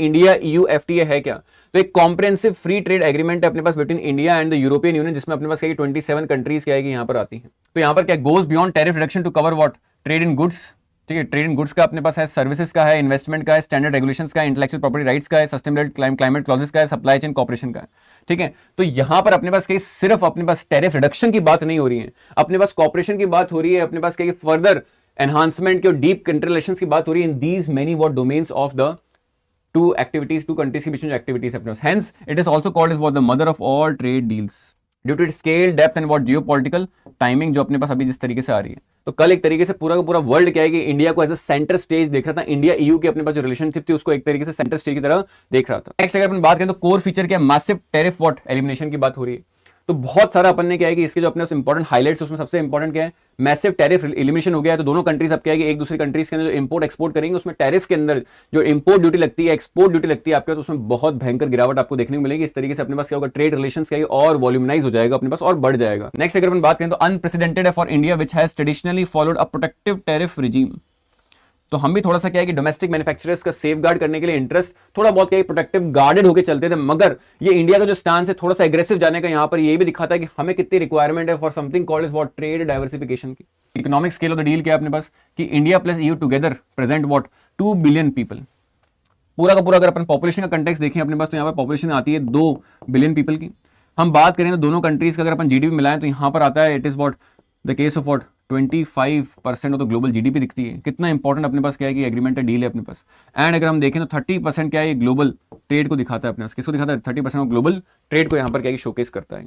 India EU FTA है क्या? तो एक कॉम्प्रिहेंसिव फ्री ट्रेड एग्रीमेंट है अपने पास between India and the European union, जिसमें अपने पास क्या 27 कंट्रीज क्या है कि यहाँ पर आती हैं। तो यहाँ पर क्या goes beyond tariff reduction to cover what? Trade in goods, ठीक है, ट्रेड इन गुड्स का अपने पास है, सर्विसेज का है, इन्वेस्टमेंट का है, स्टैंडर्ड रेगुलेशंस का है, इंटेलेक्चुअल प्रॉपर्टी राइट्स का है, सस्टेनेबल क्लाइमेट क्लॉजेस का है, सप्लाई चेन कॉर्पोरेशन का है, ठीक है। तो यहां पर अपने पास कहीं सिर्फ अपने पास टैरिफ रिडक्शन की बात नहीं हो रही है, अपने पास कॉर्पोरेशन की बात हो रही है, अपने पास कहीं फर्दर एनहांसमेंट की और डीप कंट्री रिलेशंस की बात हो रही है in these many what domains of the two activities, two countries के बीच में जो एक्टिविटीज अपने पास। Hence it is also called as what the mother of all trade deals due to it scale depth and what geopolitical timing, जो अपने पास अभी जिस तरीके से आ रही है। तो कल एक तरीके से पूरा का पूरा वर्ल्ड क्या है कि इंडिया को एज अ सेंटर स्टेज देख रहा था, इंडिया ईयू की अपने पास जो रिलेशनशिप थी उसको एक तरीके से सेंटर स्टेज की तरह देख रहा था। नेक्स्ट अगर अपन बात करें तो कोर फीचर क्या है? मैसिव टैरिफ व्हाट एलिमिनेशन की बात हो रही है। तो बहुत सारा अपन ने क्या है कि इसके जो अपने इंपॉर्टेंट हाइलाइट्स, उसमें सबसे इंपॉर्टेंट क्या है? मैसिव टैरिफ एलिमिनेशन हो गया है। तो दोनों कंट्रीज अब क्या है कि एक दूसरी कंट्रीज के अंदर जो इंपोर्ट एक्सपोर्ट करेंगे उसमें टैरिफ के अंदर जो इंपोर्ट ड्यूटी लगती है, एक्सपोर्ट ड्यूटी लगती है आपके पास, उसमें बहुत भयंकर गिरावट आपको देखने को मिलेगी। इस तरीके से अपने पास क्या होगा? ट्रेड रिलेशंस क्या है और वॉल्यूमनाइज हो जाएगा अपने पास और बढ़ जाएगा। नेक्स्ट अगर अपन बात करें तो अनप्रेसिडेंटेड है for India which has traditionally followed a protective tariff regime. तो हम भी थोड़ा सा क्या है कि डोमेस्टिक मैन्युफैक्चरर्स का सेफ गार्ड करने के लिए इंटरेस्ट थोड़ा बहुत क्या है प्रोटेक्टिव गार्डेड होकर चलते थे, मगर ये इंडिया का जो स्टांस है थोड़ा सा एग्रेसिव जाने का, यहाँ पर ये भी दिखाता है कि हमें कितनी रिक्वायरमेंट है for something called is what trade diversification की। Economic scale of the deal क्या है अपने पास कि India plus EU together present what 2 billion people. पूरा का पूरा अगर अपन पॉपुलेशन का कंटेक्स्ट देखें अपने पास तो यहाँ पर पॉपुलेशन आती है 2 बिलियन पीपल की। हम बात करें तो दोनों कंट्रीज का अगर अपन जीडीपी मिलाएं तो यहाँ पर आता है it is what the case of what 25% of the global GDP दिखती है। कितना इंपॉर्टेंट अपने पास क्या है कि एग्रीमेंट है, डील है अपने पास। एंड अगर हम देखें तो 30% क्या है ये ग्लोबल ट्रेड को दिखाता है अपने पास। किसको दिखाता है? 30% ऑफ ग्लोबल ट्रेड को यहाँ पर क्या है शोकेस करता है।